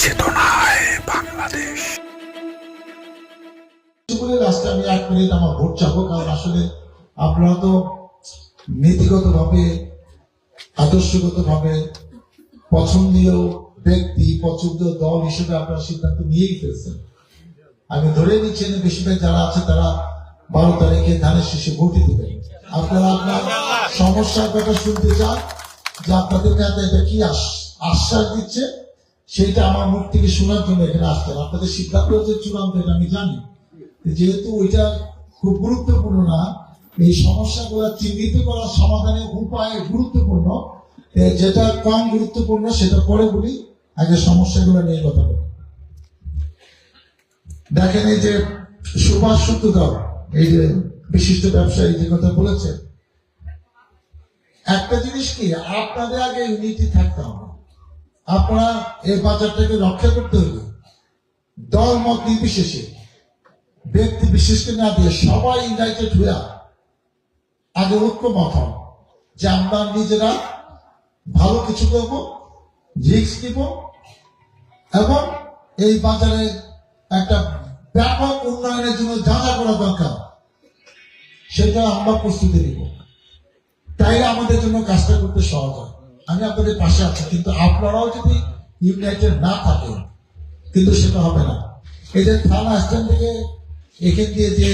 চেতনায় বাংলাদেশ। লাস্টে আমি 1 মিনিট আমার ভোট চাবো, কারণ আসলে আপনারা তো নীতিগত ভাবে আদর্শগত ভাবে পছন্দীয় ব্যক্তি পছন্দীয় দল হিসেবে আপনারা সিদ্ধান্ত নিয়েই ফেলছেন। আমি ধরে নিচ্ছি বেশিরভাগ যারা আছে তারা 12 তারিখে ধানের শীষে ভোটই দেবেন। আপনারা আপনার সমস্যার কথা শুনতে চান যে আপনাদের কাছে এটা কি আশ্বাস দিচ্ছে সেটা আমার মুখ থেকে শোনার জন্য এখানে আসছেন। আপনাদের সিদ্ধান্ত হচ্ছে চূড়ান্ত, এটা আমি জানি। যেহেতু ওইটা খুব গুরুত্বপূর্ণ না, এই সমস্যাগুলো চিহ্নিত করার সমাধানের উপায় গুরুত্বপূর্ণ। যেটা কম গুরুত্বপূর্ণ সেটা পরে বলি, আগে সমস্যাগুলো নিয়ে কথা বলি। দেখেন, এই যে সুভাষ সূত্রধর, এই যে বিশিষ্ট ব্যবসায়ী যে কথা বলেছে, একটা জিনিস কি, আপনাদের আগে ইউনিটি থাকতে হবে। আপনারা এই বাজারটাকে রক্ষা করতে হবে দল মত নির্বিশেষে, ব্যক্তি বিশেষকে না দিয়ে সবাই ইউনাইটেড হয়ে আগে ঐক্যমত হন যে আমরা নিজেরা ভালো কিছু করবো, রিস্ক নিব এবং এই বাজারে একটা ব্যাপক উন্নয়নের জন্য যা যা করা দরকার সেটা আমরা প্রস্তুতি নিব। তাই আমাদের জন্য কাজটা করতে সহজ হয়। আমি আপনাদের পাশে আছি, কিন্তু আপনারাও যদি ইউনাইটেড না থাকেন কিন্তু সেটা হবে না। এই যে থানা স্ট্যান্ড থেকে এখান দিয়ে যে